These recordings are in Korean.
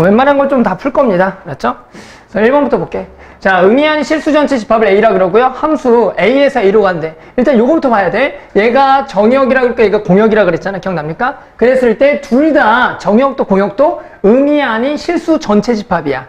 웬만한 걸 좀 다 풀 겁니다. 맞죠? 그래서 1번부터 볼게. 자, 의미하는 실수 전체 집합을 A라 그러고요. 함수 A에서 A로 간대. 일단 요거부터 봐야 돼. 얘가 정역이라 그럴까? 얘가 공역이라 그랬잖아. 기억납니까? 그랬을 때 둘 다 정역도 공역도 의미 아닌 실수 전체 집합이야.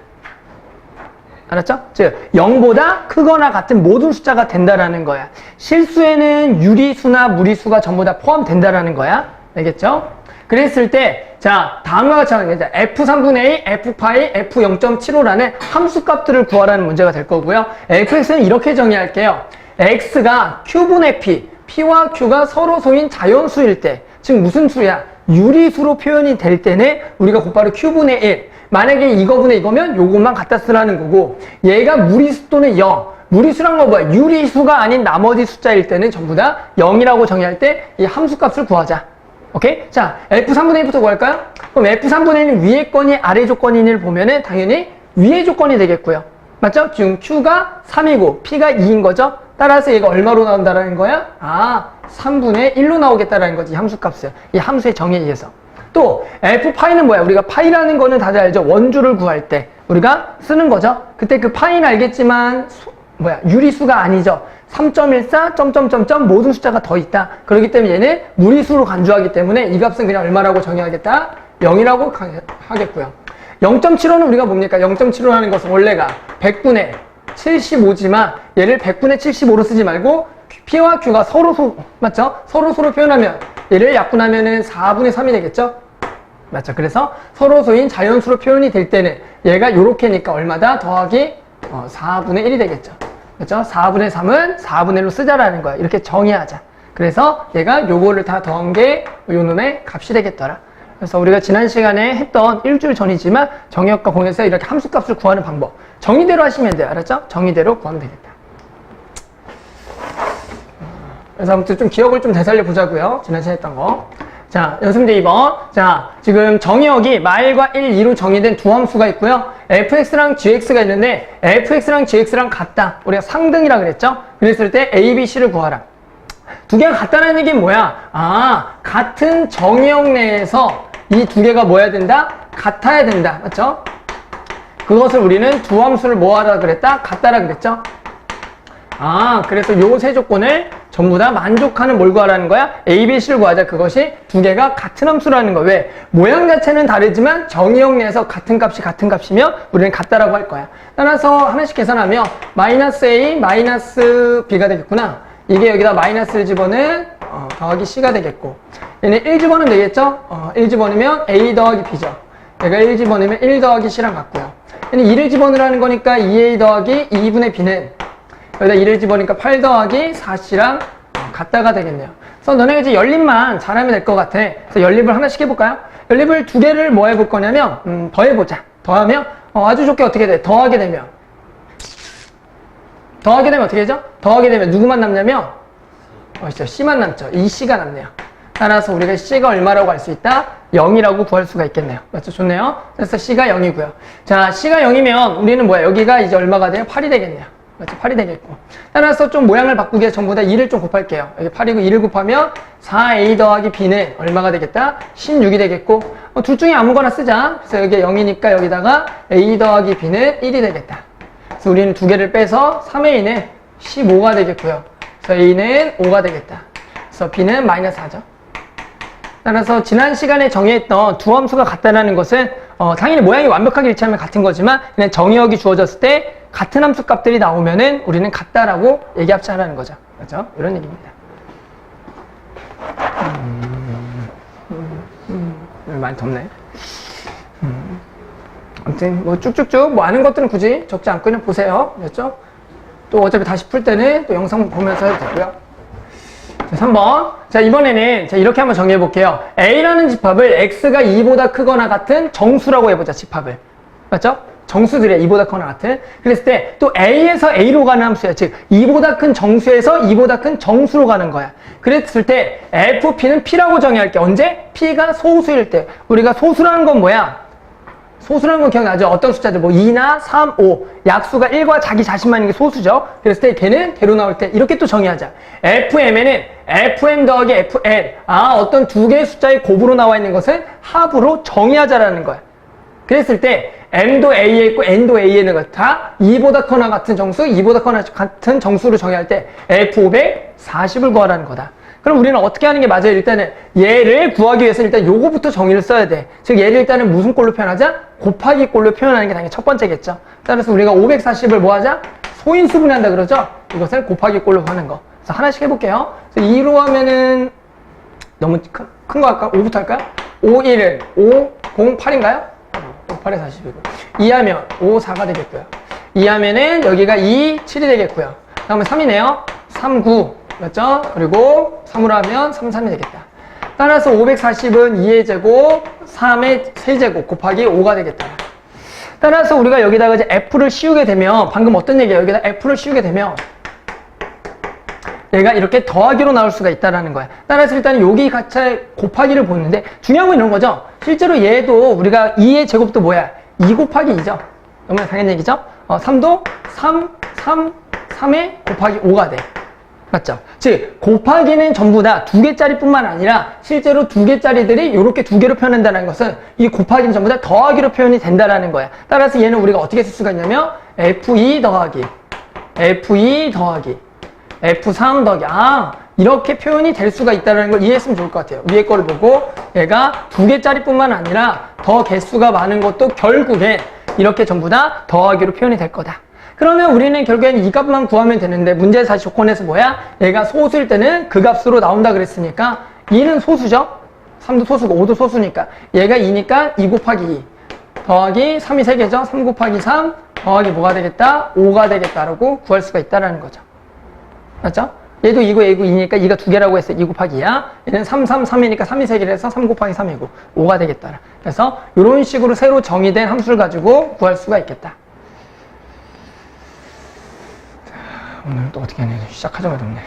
알았죠? 즉 0보다 크거나 같은 모든 숫자가 된다라는 거야. 실수에는 유리수나 무리수가 전부 다 포함된다라는 거야. 알겠죠? 그랬을 때 자, 다음과 같이 하는 게 f3분의 1, f파이, f0.75라는 함수값들을 구하라는 문제가 될 거고요. fx는 이렇게 정의할게요. x가 q분의 p, p와 q가 서로 소인 자연수일 때, 즉 무슨 수야? 유리수로 표현이 될 때는 우리가 곧바로 q분의 1, 만약에 이거분의 이거면 요것만 갖다 쓰라는 거고, 얘가 무리수 또는 0, 무리수란 건 뭐야? 유리수가 아닌 나머지 숫자일 때는 전부 다 0이라고 정의할 때 이 함수값을 구하자. 오케이? 자, F3분의 1부터 구할까요? 그럼 F3분의 1은 위의 건이 아래 조건인을 보면은 당연히 위의 조건이 되겠고요. 맞죠? 지금 Q가 3이고 P가 2인 거죠? 따라서 얘가 얼마로 나온다라는 거야? 아, 3분의 1로 나오겠다라는 거지, 이 함수값을. 이 함수의 정의에 의해서. 또, F파이는 뭐야? 우리가 파이라는 거는 다들 알죠? 원주를 구할 때 우리가 쓰는 거죠? 그때 그 파이는 알겠지만, 유리수가 아니죠? 3.14, 점점점점 모든 숫자가 더 있다. 그렇기 때문에 얘는 무리수로 간주하기 때문에 이 값은 그냥 얼마라고 정의하겠다? 0이라고 하겠고요. 0.75는 우리가 뭡니까? 0.75라는 것은 원래가 100분의 75지만 얘를 100분의 75로 쓰지 말고 P와 Q가 서로 맞죠? 서로 표현하면 얘를 약분하면은 4분의 3이 되겠죠? 맞죠? 그래서 서로소인 자연수로 표현이 될 때는 얘가 요렇게니까 얼마다? 더하기 4분의 1이 되겠죠? 그렇죠? 4분의 3은 4분의 1로 쓰자라는 거야. 이렇게 정의하자. 그래서 얘가 요거를 다 더한 게 요 놈의 값이 되겠더라. 그래서 우리가 지난 시간에 했던 일주일 전이지만 정의역과 공역에서 이렇게 함수값을 구하는 방법. 정의대로 하시면 돼요. 알았죠? 정의대로 구하면 되겠다. 그래서 아무튼 좀 기억을 좀 되살려 보자고요. 지난 시간에 했던 거. 자, 연습문제 2번. 자, 지금 정의역이 마일과 1, 2로 정의된 두 함수가 있고요. fx랑 gx가 있는데 fx랑 gx랑 같다. 우리가 상등이라 그랬죠? 그랬을 때 a, b, c를 구하라. 두 개가 같다는 얘기는 뭐야? 아, 같은 정의역 내에서 이 두 개가 뭐야 된다? 같아야 된다. 맞죠? 그것을 우리는 두 함수를 뭐 하라 그랬다? 같다라 그랬죠? 아, 그래서 요 세 조건을 전부 다 만족하는 뭘 구하라는 거야? A, B, C를 구하자. 그것이 두 개가 같은 함수라는 거야. 왜? 모양 자체는 다르지만 정의역 내에서 같은 값이 같은 값이면 우리는 같다라고 할 거야. 따라서 하나씩 계산하면 마이너스 A, 마이너스 B가 되겠구나. 이게 여기다 마이너스를 집어넣은 더하기 C가 되겠고, 얘는 1 집어넣으면 되겠죠? 1 집어넣으면 A 더하기 B죠. 얘가 1 집어넣으면 1 더하기 C랑 같고요. 얘는 2를 집어넣으라는 거니까 2A 더하기 2분의 B는 여기다 2를 집어넣으니까 8 더하기 4C랑 같다가 되겠네요. 그래서 너네가 이제 연립만 잘하면 될 것 같아. 그래서 연립을 하나씩 해볼까요? 연립을 두 개를 뭐 해볼 거냐면 더해보자. 더하면 아주 좋게 어떻게 돼? 더하게 되면 어떻게 되죠? 더하게 되면 누구만 남냐면 C만 남죠. 이 C가 남네요. 따라서 우리가 C가 얼마라고 할 수 있다? 0이라고 구할 수가 있겠네요. 맞죠? 좋네요. 그래서 C가 0이고요. 자, C가 0이면 우리는 뭐야? 여기가 이제 얼마가 돼요? 8이 되겠네요. 맞죠? 8이 되겠고. 따라서 좀 모양을 바꾸기 위해서 전부 다 2를 좀 곱할게요. 여기 8이고 2를 곱하면 4A 더하기 B는 얼마가 되겠다? 16이 되겠고, 둘 중에 아무거나 쓰자. 그래서 여기 0이니까 여기다가 A 더하기 B는 1이 되겠다. 그래서 우리는 두 개를 빼서 3A는 15가 되겠고요. 그래서 A는 5가 되겠다. 그래서 B는 마이너스 4죠. 따라서 지난 시간에 정의했던 두 함수가 같다는 것은 당연히 모양이 완벽하게 일치하면 같은 거지만 그냥 정의역이 주어졌을 때 같은 함수 값들이 나오면은 우리는 같다라고 얘기합시하라는 거죠. 그렇죠? 이런 얘기입니다. 많이 덥네. 아무튼 뭐 쭉쭉쭉 뭐 아는 것들은 굳이 적지 않고 그냥 보세요. 그렇죠? 또 어차피 다시 풀 때는 또 영상 보면서 해도 되고요. 자, 3번. 자, 이번에는 자, 이렇게 한번 정리해 볼게요. A라는 집합을 X가 2보다 크거나 같은 정수라고 해보자, 집합을. 맞죠? 정수들이야, 2보다 크거나 같은. 그랬을 때 또 A에서 A로 가는 함수야. 즉 2보다 큰 정수에서 2보다 큰 정수로 가는 거야. 그랬을 때 FP는 P라고 정의할게. 언제? P가 소수일 때. 우리가 소수라는 건 뭐야? 소수라는 건 기억나죠? 어떤 숫자들, 뭐 2나 3, 5. 약수가 1과 자기 자신만인 게 소수죠? 그랬을 때 걔는 대로 나올 때 이렇게 또 정의하자. FM에는 FM 더하기 FN. 어떤 두 개의 숫자의 곱으로 나와 있는 것을 합으로 정의하자라는 거야. 그랬을 때 m도 a에 있고 n도 a에 있는 것 다 2보다 커나 같은 정수, 2보다 커나 같은 정수로 정의할 때 F540을 구하라는 거다. 그럼 우리는 어떻게 하는 게 맞아요? 일단은 얘를 구하기 위해서 일단 요거부터 정의를 써야 돼. 즉 얘를 일단은 무슨 꼴로 표현하자? 곱하기 꼴로 표현하는 게 당연히 첫 번째겠죠. 따라서 우리가 540을 뭐 하자? 소인수분해한다 그러죠? 이것을 곱하기 꼴로 하는 거. 그래서 하나씩 해볼게요. 그래서 2로 하면은 너무 큰 거 할까? 5부터 할까요? 5, 1은 5, 0, 8인가요? 5, 8에 40이고 2 하면 5, 4가 되겠고요. 2 하면은 여기가 2, 7이 되겠고요. 그 다음에 3이네요. 3, 9 맞죠? 그리고 3으로 하면 3, 3이 되겠다. 따라서 540은 2의 제곱, 3의 세제곱 곱하기 5가 되겠다. 따라서 우리가 여기다가 이제 F를 씌우게 되면 방금 어떤 얘기예요? 여기다 F를 씌우게 되면 얘가 이렇게 더하기로 나올 수가 있다라는 거야. 따라서 일단 여기 같이 곱하기를 보는데 중요한 건 이런 거죠. 실제로 얘도 우리가 2의 제곱도 뭐야? 2 곱하기 2죠. 너무나 당연한 얘기죠. 3도 3에 곱하기 5가 돼. 맞죠? 즉 곱하기는 전부 다 2개짜리 뿐만 아니라 실제로 2개짜리들이 이렇게 2개로 표현한다는 것은 이 곱하기는 전부 다 더하기로 표현이 된다라는 거야. 따라서 얘는 우리가 어떻게 쓸 수가 있냐면 F2 더하기 F2 더하기 F3 더하기 이렇게 표현이 될 수가 있다는 걸 이해했으면 좋을 것 같아요. 위에 거를 보고 얘가 2개짜리 뿐만 아니라 더 개수가 많은 것도 결국엔 이렇게 전부 다 더하기로 표현이 될 거다. 그러면 우리는 결국엔 이 값만 구하면 되는데 문제 사실 조건에서 뭐야? 얘가 소수일 때는 그 값으로 나온다 그랬으니까 2는 소수죠? 3도 소수고 5도 소수니까 얘가 2니까 2 곱하기 2 더하기 3이 3개죠? 3 곱하기 3 더하기 뭐가 되겠다? 5가 되겠다라고 구할 수가 있다라는 거죠. 맞죠? 얘도 2고 얘고 2니까 2가 2개라고 했어. 2 곱하기 2야. 얘는 3, 3, 3이니까 3이 3개라서 3 곱하기 3이고 5가 되겠다. 그래서 이런 식으로 새로 정의된 함수를 가지고 구할 수가 있겠다. 오늘 또 어떻게 하냐. 시작하자마자 없네.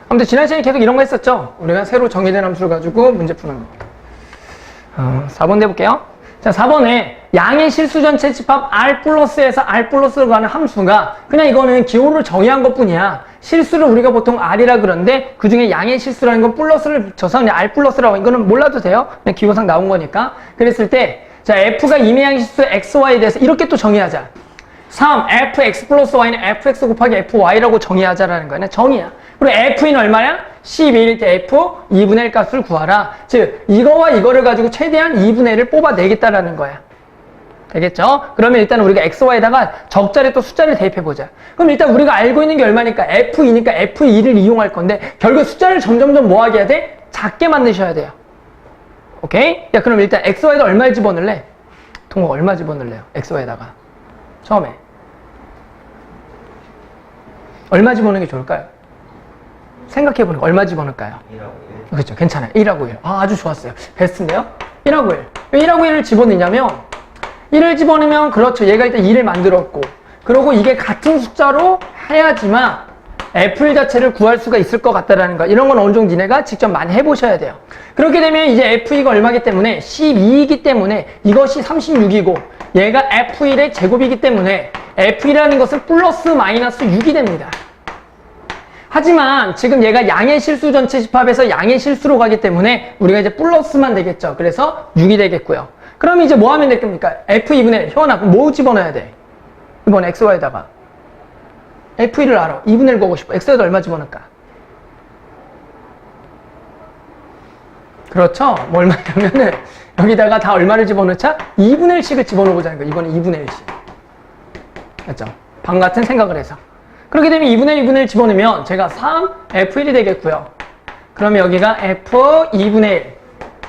아무튼 지난 시간에 계속 이런 거 했었죠. 우리가 새로 정의된 함수를 가지고 문제 푸는 거. 4번 내볼게요. 자, 4번에 양의 실수 전체 집합 R 플러스에서 R 플러스로 가는 함수가 그냥 이거는 기호를 정의한 것 뿐이야. 실수를 우리가 보통 R이라 그러는데 그 중에 양의 실수라는 건 플러스를 붙여서 그냥 R 플러스라고 이거는 몰라도 돼요. 그냥 기호상 나온 거니까. 그랬을 때 자, F가 임의양의 실수 XY에 대해서 이렇게 또 정의하자. 3, fx 플러스 y는 fx 곱하기 fy라고 정의하자라는 거야. 정의야. 그리고 f는 얼마야? 12일 때 f 2분의 1 값을 구하라. 즉 이거와 이거를 가지고 최대한 2분의 1을 뽑아내겠다라는 거야. 되겠죠? 그러면 일단 우리가 xy에다가 적자리 또 숫자를 대입해보자. 그럼 일단 우리가 알고 있는 게 얼마니까? f2니까 f2를 이용할 건데 결국 숫자를 점점점 뭐 하게 해야 돼? 작게 만드셔야 돼요. 오케이? 야 그럼 일단 xy에다 얼마를 집어넣을래? 동호 얼마 집어넣을래요? xy에다가 처음에 얼마 집어넣는 게 좋을까요? 생각해보니까 얼마 집어넣을까요? 1하고 1. 그렇죠. 괜찮아요. 1하고 1. 아주 좋았어요. 베스트인데요? 1하고 1. 왜 1하고 1을 집어넣냐면 1을 집어넣으면 그렇죠. 얘가 일단 2를 만들었고 그리고 이게 같은 숫자로 해야지만 F1 자체를 구할 수가 있을 것 같다라는 거. 이런 건 어느 정도 니네가 직접 많이 해보셔야 돼요. 그렇게 되면 이제 F2가 얼마기 때문에 12이기 때문에 이것이 36이고 얘가 F1의 제곱이기 때문에 F1이라는 것은 플러스 마이너스 6이 됩니다. 하지만 지금 얘가 양의 실수 전체 집합에서 양의 실수로 가기 때문에 우리가 이제 플러스만 되겠죠. 그래서 6이 되겠고요. 그럼 이제 뭐 하면 될겁니까? F2분의 1. 효원아, 그럼 뭐 집어넣어야 돼? 이번 XY에다가. F1을 알아. 2분의 1 보고 싶어. X에다 얼마 집어넣을까? 그렇죠. 뭐 얼마냐면은 여기다가 다 얼마를 집어넣자? 2분의 1씩을 집어넣어보자는 거예요. 이번에 2분의 1씩. 맞죠? 방 같은 생각을 해서. 그렇게 되면 2분의 1, 2분의 1 집어넣으면 제가 3, F1이 되겠고요. 그러면 여기가 F2분의 1.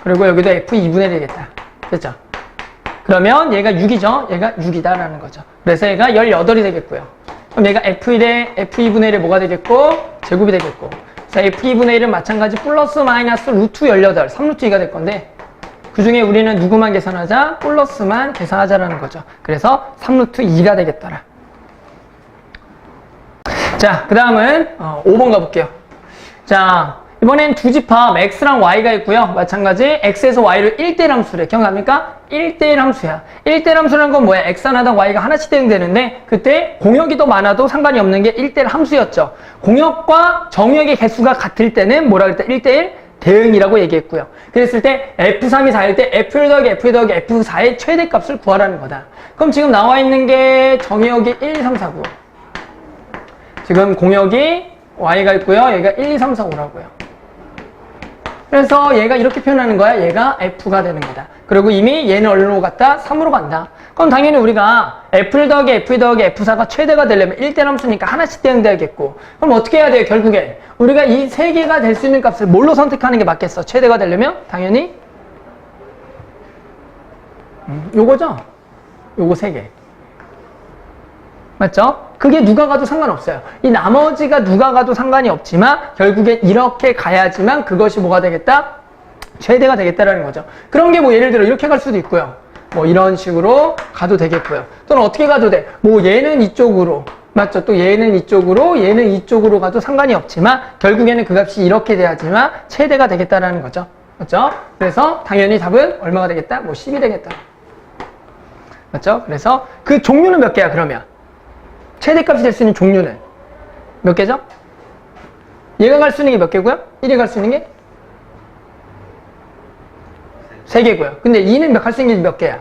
그리고 여기도 F2분의 1이 되겠다. 됐죠? 그러면 얘가 6이죠? 얘가 6이다라는 거죠. 그래서 얘가 18이 되겠고요. 그럼 얘가 F1에 F2분의 1에 뭐가 되겠고? 제곱이 되겠고. 그래서 F2분의 1은 마찬가지 플러스 마이너스 루트 18, 3루트 2가 될 건데 그 중에 우리는 누구만 계산하자? 플러스만 계산하자라는 거죠. 그래서 3루트 2가 되겠더라. 자, 그 다음은 5번 가볼게요. 자, 이번엔 두 집합 x랑 y가 있고요. 마찬가지 x에서 y를 1대1 함수래. 기억납니까? 1대1 함수야. 1대1 함수라는 건 뭐야? x 하나당 y가 하나씩 대응되는데 그때 공역이 더 많아도 상관이 없는 게 1대1 함수였죠. 공역과 정역의 개수가 같을 때는 뭐라 그랬다? 1대1 대응이라고 얘기했고요. 그랬을 때 F3이 4일 때 F1 더하기 F2 더하기 F4의 최대값을 구하라는 거다. 그럼 지금 나와 있는 게 정의역이 1, 2, 3, 4, 9. 지금 공역이 Y가 있고요. 얘가 1, 2, 3, 4, 5라고요. 그래서 얘가 이렇게 표현하는 거야. 얘가 F가 되는 거다. 그리고 이미 얘는 어디로 갔다? 3으로 간다. 그럼 당연히 우리가 F1 더하기 F2 더하기 F4가 최대가 되려면 1대 함수니까 하나씩 대응돼야겠고, 그럼 어떻게 해야 돼요? 결국에 우리가 이 세 개가 될 수 있는 값을 뭘로 선택하는 게 맞겠어? 최대가 되려면 당연히 요거죠? 요거 세 개. 맞죠? 그게 누가 가도 상관없어요. 이 나머지가 누가 가도 상관이 없지만 결국엔 이렇게 가야지만 그것이 뭐가 되겠다? 최대가 되겠다라는 거죠. 그런 게 뭐 예를 들어 이렇게 갈 수도 있고요. 뭐 이런 식으로 가도 되겠고요. 또는 어떻게 가도 돼. 뭐 얘는 이쪽으로, 맞죠? 또 얘는 이쪽으로, 얘는 이쪽으로 가도 상관이 없지만 결국에는 그 값이 이렇게 돼야지만 최대가 되겠다라는 거죠. 맞죠? 그래서 당연히 답은 얼마가 되겠다? 뭐 10이 되겠다. 맞죠? 그래서 그 종류는 몇 개야 그러면? 최대값이 될 수 있는 종류는 몇 개죠? 얘가 갈 수 있는 게 몇 개고요? 1이 갈 수 있는 게 3개고요. 근데 2는 갈 수 있는 게 몇 개야?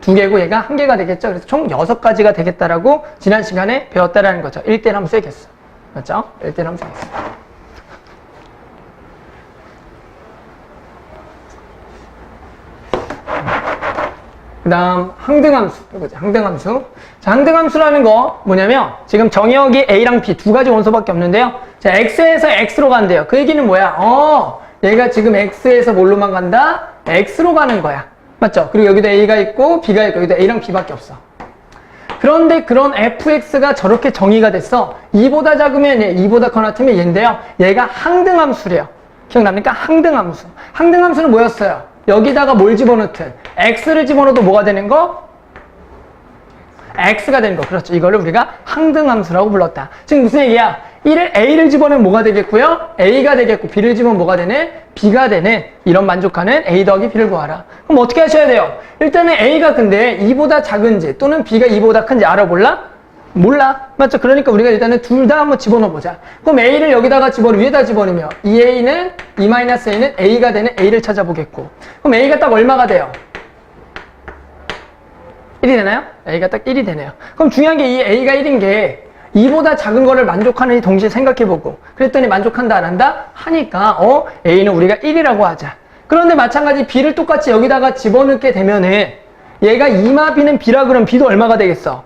2개고 얘가 1개가 되겠죠? 그래서 총 6가지가 되겠다라고 지난 시간에 배웠다라는 거죠. 1대 함수의 개수. 맞죠? 1대 함수의 개수. 그 다음 항등함수. 이거죠. 항등함수. 자, 항등함수라는 거 뭐냐면 지금 정의역이 A랑 B 두 가지 원소밖에 없는데요. 자, X에서 X로 간대요. 그 얘기는 뭐야? 얘가 지금 X에서 뭘로만 간다? X로 가는 거야. 맞죠? 그리고 여기도 A가 있고 B가 있고 여기도 A랑 B밖에 없어. 그런데 그런 fx가 저렇게 정의가 됐어. 2보다 작으면 얘, 2보다 커 같으면 얘인데요. 얘가 항등함수래요. 기억납니까? 항등함수. 항등함수는 뭐였어요? 여기다가 뭘 집어넣든 x를 집어넣어도 뭐가 되는 거? x가 되는 거. 그렇죠. 이거를 우리가 항등함수라고 불렀다. 지금 무슨 얘기야? A를 집어넣으면 뭐가 되겠고요? A가 되겠고 B를 집으면 뭐가 되네? B가 되는 이런 만족하는 A 더하기 B를 구하라. 그럼 어떻게 하셔야 돼요? 일단은 A가 근데 2보다 작은지 또는 B가 2보다 큰지 알아볼라? 몰라. 맞죠? 그러니까 우리가 일단은 둘 다 한번 집어넣어보자. 그럼 A를 여기다가 위에다 집어넣으면 2A는 2-A는 A가 되는 A를 찾아보겠고, 그럼 A가 딱 얼마가 돼요? 1이 되나요? A가 딱 1이 되네요. 그럼 중요한 게 이 A가 1인 게 2보다 작은 거를 만족하는지 동시에 생각해보고, 그랬더니 만족한다 안 한다? 하니까 A는 우리가 1이라고 하자. 그런데 마찬가지 B를 똑같이 여기다가 집어넣게 되면은 얘가 2마 B는 B라 그러면 B도 얼마가 되겠어?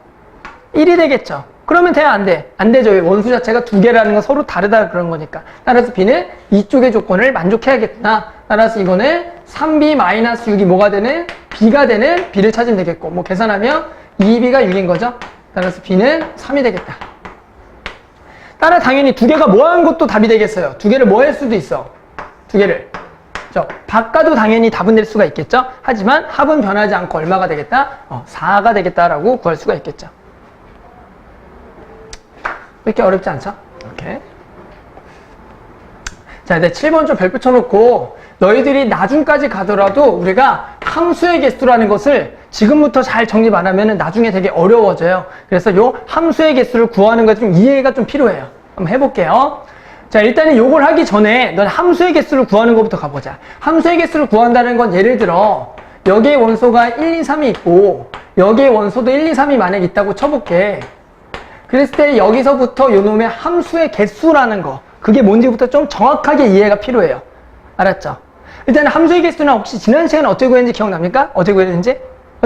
1이 되겠죠. 그러면 돼야 안 돼? 안 되죠. 원수 자체가 두 개라는 건 서로 다르다 그런 거니까. 따라서 B는 이쪽의 조건을 만족해야겠구나. 따라서 이거는 3B-6이 뭐가 되는? B가 되는 B를 찾으면 되겠고, 뭐 계산하면 2B가 6인 거죠. 따라서 B는 3이 되겠다. 따라 당연히 두 개가 뭐 하는 것도 답이 되겠어요. 두 개를 뭐 할 수도 있어. 두 개를. 바꿔도 당연히 답은 될 수가 있겠죠. 하지만 합은 변하지 않고 얼마가 되겠다? 4가 되겠다라고 구할 수가 있겠죠. 이렇게 어렵지 않죠? 이렇게. 자, 이제 7번 좀 별표 쳐놓고 너희들이 나중까지 가더라도 우리가 함수의 개수라는 것을 지금부터 잘 정립 안 하면 나중에 되게 어려워져요. 그래서 요 함수의 개수를 구하는 것 좀 이해가 좀 필요해요. 한번 해볼게요. 자, 일단은 요걸 하기 전에 넌 함수의 개수를 구하는 것부터 가보자. 함수의 개수를 구한다는 건 예를 들어 여기에 원소가 1, 2, 3이 있고 여기에 원소도 1, 2, 3이 만약 있다고 쳐볼게. 그랬을 때 여기서부터 요 놈의 함수의 개수라는 거, 그게 뭔지부터 좀 정확하게 이해가 필요해요. 알았죠? 일단 함수의 개수는 혹시 지난 시간에 어떻게 구했는지 기억납니까? 어떻게 구했는지?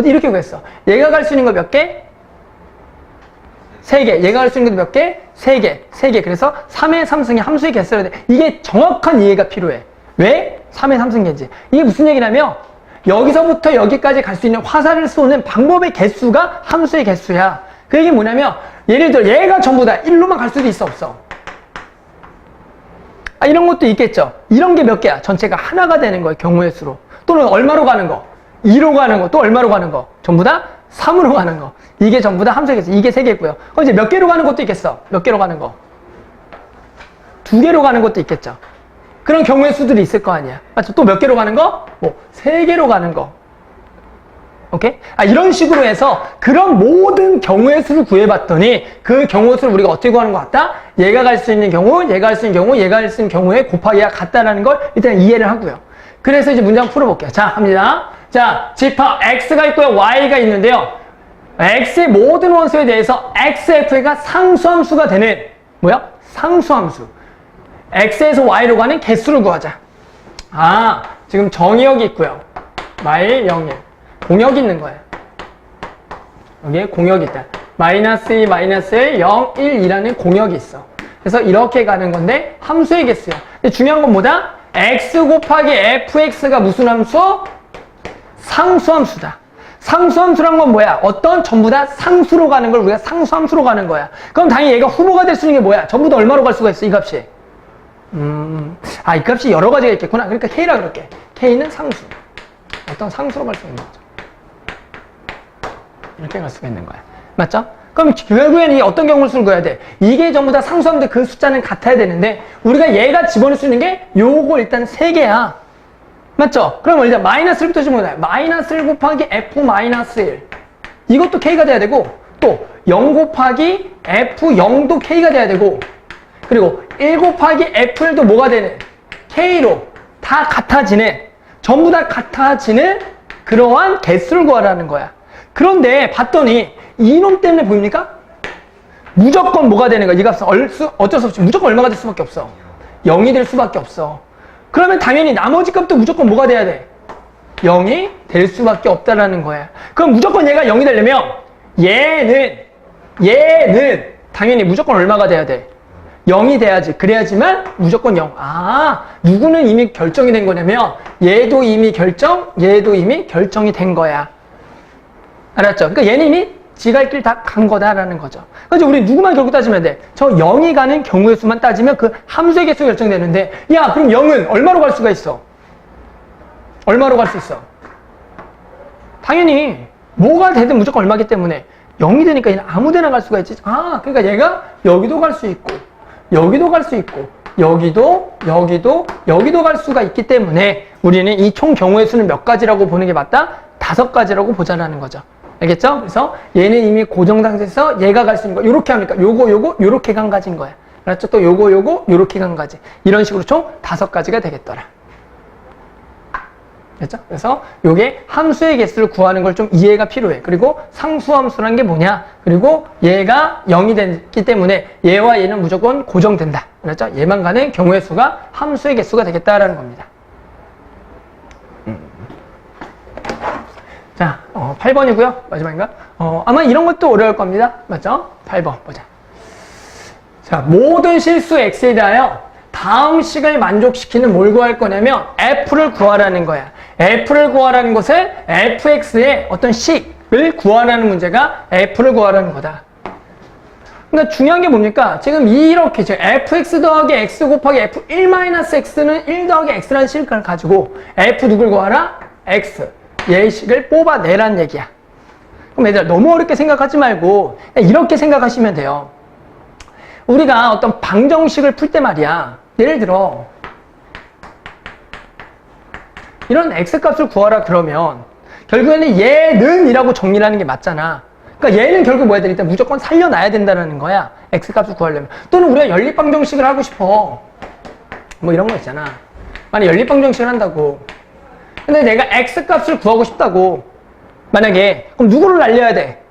이렇게 구했어. 얘가 갈 수 있는 거 몇 개? 3개. 얘가 갈 수 있는 거 몇 개? 3개. 3개. 그래서 3의 3승이 함수의 개수라 돼. 이게 정확한 이해가 필요해. 왜? 3의 3승계지. 이게 무슨 얘기냐면 여기서부터 여기까지 갈 수 있는 화살을 쏘는 방법의 개수가 함수의 개수야. 그 얘기 뭐냐면 예를 들어 얘가 전부 다 1로만 갈 수도 있어, 없어? 이런 것도 있겠죠. 이런 게 몇 개야? 전체가 하나가 되는 거예요, 경우의 수로. 또는 얼마로 가는 거? 2로 가는 거, 또 얼마로 가는 거? 전부 다 3으로 가는 거. 이게 전부 다 함수의 개수. 이게 3개고요. 그럼 이제 몇 개로 가는 것도 있겠어? 몇 개로 가는 거? 2개로 가는 것도 있겠죠. 그런 경우의 수들이 있을 거 아니야. 맞죠? 또 몇 개로 가는 거? 뭐 3개로 가는 거. 오케이? 이런 식으로 해서 그런 모든 경우의 수를 구해봤더니 그 경우의 수를 우리가 어떻게 구하는 것 같다? 얘가 갈 수 있는 경우, 얘가 갈 수 있는 경우, 얘가 갈 수 있는 경우에 곱하기가 같다라는 걸 일단 이해를 하고요. 그래서 이제 문장 풀어볼게요. 자, 합니다. 자, 집합 X가 있고요. Y가 있는데요. X의 모든 원소에 대해서 XF가 상수함수가 되는 뭐야? 상수함수. X에서 Y로 가는 개수를 구하자. 지금 정의역이 있고요. 마일 0, 1. 공역이 있는 거예요. 여기에 공역이 있다. 마이너스 2, 마이너스 1, 0, 1, 2라는 공역이 있어. 그래서 이렇게 가는 건데 함수의 개수야. 근데 중요한 건 뭐다? x 곱하기 fx가 무슨 함수? 상수함수다. 상수함수란 건 뭐야? 어떤 전부 다 상수로 가는 걸 우리가 상수함수로 가는 거야. 그럼 당연히 얘가 후보가 될 수 있는 게 뭐야? 전부 다 얼마로 갈 수가 있어, 이 값이? 이 값이 여러 가지가 있겠구나. 그러니까 K라 그럴게. K는 상수. 어떤 상수로 갈 수 있는 거죠. 이렇게 갈 수가 있는 거야. 맞죠? 그럼 결국에는 어떤 경우를 쓰는 거야 돼? 이게 전부 다 상수함인데 그 숫자는 같아야 되는데 우리가 얘가 집어넣을 수 있는 게 요거 일단 3개야. 맞죠? 그러면 일단 마이너스 1부터 집어넣어요. 마이너스 1 곱하기 F 마이너스 1. 이것도 K가 돼야 되고 또 0 곱하기 F0도 K가 돼야 되고 그리고 1 곱하기 F1도 뭐가 되는? K로 다 같아지는 전부 다 같아지는 그러한 개수를 구하라는 거야. 그런데 봤더니 이놈 때문에 보입니까? 무조건 뭐가 되는 거야? 이 값은 어쩔 수 없이 무조건 얼마가 될 수밖에 없어. 0이 될 수밖에 없어. 그러면 당연히 나머지 값도 무조건 뭐가 돼야 돼? 0이 될 수밖에 없다라는 거야. 그럼 무조건 얘가 0이 되려면 얘는 당연히 무조건 얼마가 돼야 돼? 0이 돼야지. 그래야지만 무조건 0. 누구는 이미 결정이 된 거냐면 얘도 이미 결정이 된 거야. 알았죠? 그러니까 얘는 이미 지가 할 길 다 간 거다라는 거죠. 그래서 우리 누구만 결국 따지면 돼? 저 0이 가는 경우의 수만 따지면 그 함수의 개수가 결정되는데 야, 그럼 0은 얼마로 갈 수가 있어? 얼마로 갈 수 있어? 당연히 뭐가 되든 무조건 얼마기 때문에 0이 되니까 얘는 아무 데나 갈 수가 있지. 그러니까 얘가 여기도 갈 수 있고 여기도 갈 수 있고 여기도 갈 수가 있기 때문에 우리는 이 총 경우의 수는 몇 가지라고 보는 게 맞다? 5가지라고 보자라는 거죠. 알겠죠? 그래서 얘는 이미 고정 상태에서 얘가 갈 수 있는 거 요렇게 합니까? 요렇게 간 가지인 거야. 알았죠? 또 요렇게 간 가지. 이런 식으로 총 5가지가 되겠더라. 됐죠? 그래서 요게 함수의 개수를 구하는 걸 좀 이해가 필요해. 그리고 상수함수란 게 뭐냐? 그리고 얘가 0이 됐기 때문에 얘와 얘는 무조건 고정된다. 그렇죠? 얘만 가는 경우의 수가 함수의 개수가 되겠다라는 겁니다. 자, 8번이고요. 마지막인가? 아마 이런 것도 어려울 겁니다. 맞죠? 8번 보자. 자, 모든 실수 x에 대하여 다음 식을 만족시키는 뭘 구할 거냐면 f를 구하라는 거야. f를 구하라는 것은 fx의 어떤 식을 구하라는 문제가 f를 구하라는 거다. 그러니까 중요한 게 뭡니까? 지금 이렇게 fx 더하기 x 곱하기 f1-x는 1 더하기 x라는 식을 가지고 f 누굴 구하라? x. 얘의 식을 뽑아내란 얘기야. 그럼 얘들아 너무 어렵게 생각하지 말고 이렇게 생각하시면 돼요. 우리가 어떤 방정식을 풀 때 말이야. 예를 들어 이런 x값을 구하라 그러면 결국에는 얘는 이라고 정리를 하는 게 맞잖아. 그러니까 얘는 결국 뭐야 돼? 일단 무조건 살려놔야 된다는 거야. x값을 구하려면. 또는 우리가 연립방정식을 하고 싶어. 뭐 이런 거 있잖아. 만약 연립방정식을 한다고. 근데 내가 x값을 구하고 싶다고. 만약에 그럼 누구를 날려야 돼?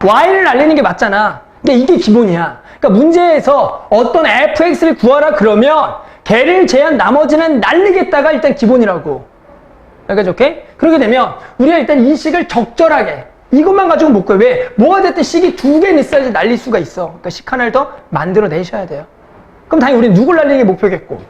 y를 날리는 게 맞잖아. 근데 이게 기본이야. 그러니까 문제에서 어떤 fx를 구하라 그러면 걔를 제한 나머지는 날리겠다가 일단 기본이라고. 여기까지 오케이? 그렇게 되면 우리가 일단 이 식을 적절하게 이것만 가지고 못 구해. 왜? 뭐가 됐든 식이 2개는 있어야지 날릴 수가 있어. 그러니까 식 하나를 더 만들어 내셔야 돼요. 그럼 당연히 우리는 누굴 날리는 게 목표겠고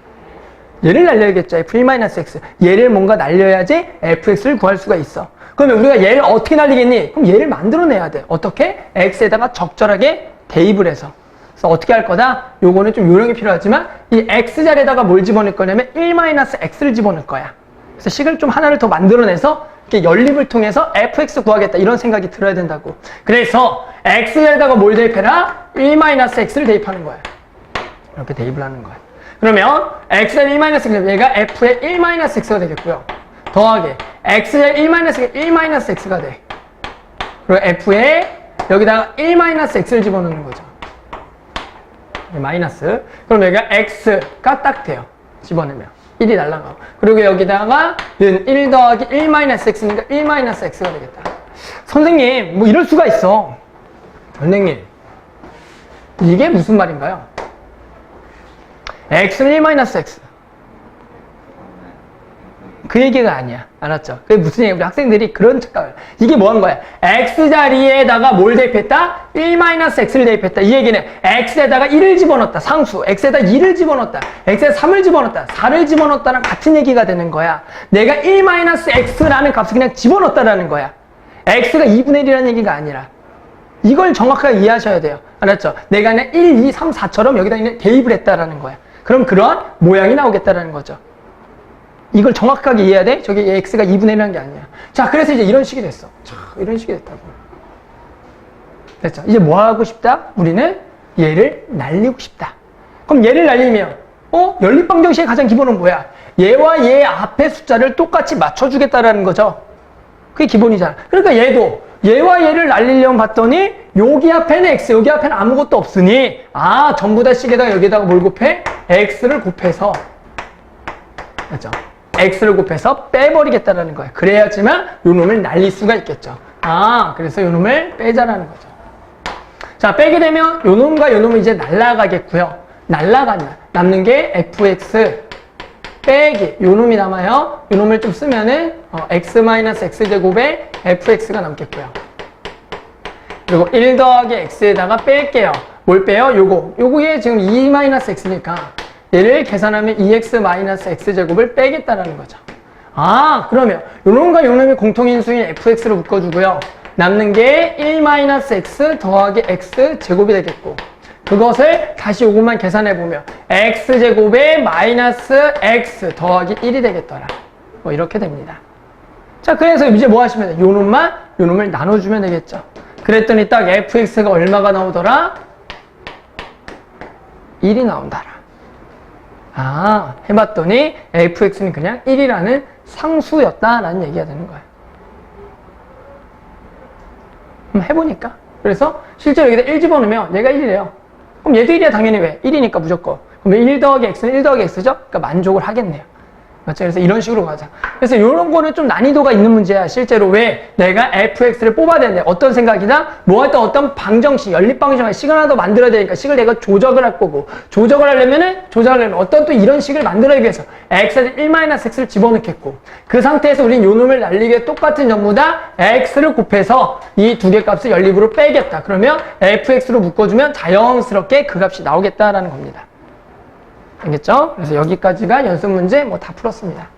얘를 날려야겠죠. f1-x. 얘를 뭔가 날려야지 fx를 구할 수가 있어. 그러면 우리가 얘를 어떻게 날리겠니? 그럼 얘를 만들어내야 돼. 어떻게? x에다가 적절하게 대입을 해서. 그래서 어떻게 할 거다? 요거는 좀 요령이 필요하지만 이 x자리에다가 뭘 집어넣을 거냐면 1-x를 집어넣을 거야. 그래서 식을 좀 하나를 더 만들어내서 이렇게 연립을 통해서 fx 구하겠다. 이런 생각이 들어야 된다고. 그래서 x자리에다가 뭘 대입해라? 1-x를 대입하는 거야. 이렇게 대입을 하는 거야. 그러면 x는 1-x, 얘가 f의 1-x가 되겠고요. 더하기 x에 1-x가 돼. 그리고 f에 여기다가 1-x를 집어넣는 거죠. 마이너스. 그럼 여기가 x가 딱 돼요. 집어넣으면 1이 날라가고. 그리고 여기다가 1 더하기 1-x니까 1-x가 되겠다. 선생님, 뭐 이럴 수가 있어. 선생님, 이게 무슨 말인가요? x는 1-x. 그 얘기가 아니야. 알았죠? 그게 무슨 얘기야? 우리 학생들이 그런 착각을. 이게 뭐 한 거야? x 자리에다가 뭘 대입했다? 1-x를 대입했다. 이 얘기는 x에다가 1을 집어넣었다. 상수. x에다 2를 집어넣었다. x에 3을 집어넣었다. 4를 집어넣었다랑 같은 얘기가 되는 거야. 내가 1-x라는 값을 그냥 집어넣었다라는 거야. x가 2분의 1이라는 얘기가 아니라. 이걸 정확하게 이해하셔야 돼요. 알았죠? 내가 그냥 1, 2, 3, 4처럼 여기다 그냥 대입을 했다라는 거야. 그럼 그러한 모양이 나오겠다라는 거죠. 이걸 정확하게 이해해야 돼? 저기 x가 2분의 1이라는 게 아니야. 자, 그래서 이제 이런 식이 됐어. 자, 이런 식이 됐다고. 됐죠? 이제 뭐 하고 싶다? 우리는 얘를 날리고 싶다. 그럼 얘를 날리면, 연립방정식의 가장 기본은 뭐야? 얘와 얘 앞에 숫자를 똑같이 맞춰주겠다라는 거죠. 그게 기본이잖아. 그러니까 얘도 얘와 얘를 날리려면 봤더니 여기 앞에는 x, 여기 앞에는 아무것도 없으니 전부 다 식에다가 여기다가 뭘 곱해? x를 곱해서, 맞죠? x를 곱해서 빼버리겠다라는 거예요. 그래야지만 요 놈을 날릴 수가 있겠죠. 그래서 요 놈을 빼자라는 거죠. 자, 빼게 되면 요 놈과 요 놈은 이제 날라가겠고요. 날라간다. 남는 게 fx 빼기 요 놈이 남아요. 요 놈을 좀 쓰면은 x-x제곱에 fx가 남겠고요. 그리고 1 더하기 x에다가 뺄게요. 뭘 빼요? 요거에 지금 2-x니까 얘를 계산하면 2x-x제곱을 빼겠다라는 거죠. 그러면 요놈과 요놈이 공통인수인 fx로 묶어주고요. 남는 게 1-x 더하기 x제곱이 되겠고, 그것을 다시 요것만 계산해보면 x제곱에 마이너스 x 더하기 1이 되겠더라. 뭐 이렇게 됩니다. 자, 그래서 이제 뭐 하시면 돼요? 요 놈을 나눠주면 되겠죠. 그랬더니 딱 fx가 얼마가 나오더라? 1이 나온다라. 해봤더니 fx는 그냥 1이라는 상수였다라는 얘기가 되는 거예요. 그럼 해보니까. 그래서 실제로 여기다 1 집어넣으면 얘가 1이래요. 그럼 얘도 1이야 당연히. 왜? 1이니까 무조건. 그럼 1 더하기 x는 1 더하기 x죠? 그러니까 만족을 하겠네요. 맞죠? 그래서 이런 식으로 가자. 그래서 이런 거는 좀 난이도가 있는 문제야. 실제로 왜 내가 fx를 뽑아야 되는데 어떤 생각이나 뭐 할 때 어떤 방정식, 연립방정식 식을 하나 더 만들어야 되니까 식을 내가 조작을 할 거고, 조작을 하려면 어떤 또 이런 식을 만들어야 위해서 x에 1-x를 집어넣겠고, 그 상태에서 우린 요 놈을 날리게 똑같은 전부 다 x를 곱해서 이 두 개 값을 연립으로 빼겠다. 그러면 fx로 묶어주면 자연스럽게 그 값이 나오겠다라는 겁니다. 알겠죠? 그래서 여기까지가 연습 문제 다 풀었습니다.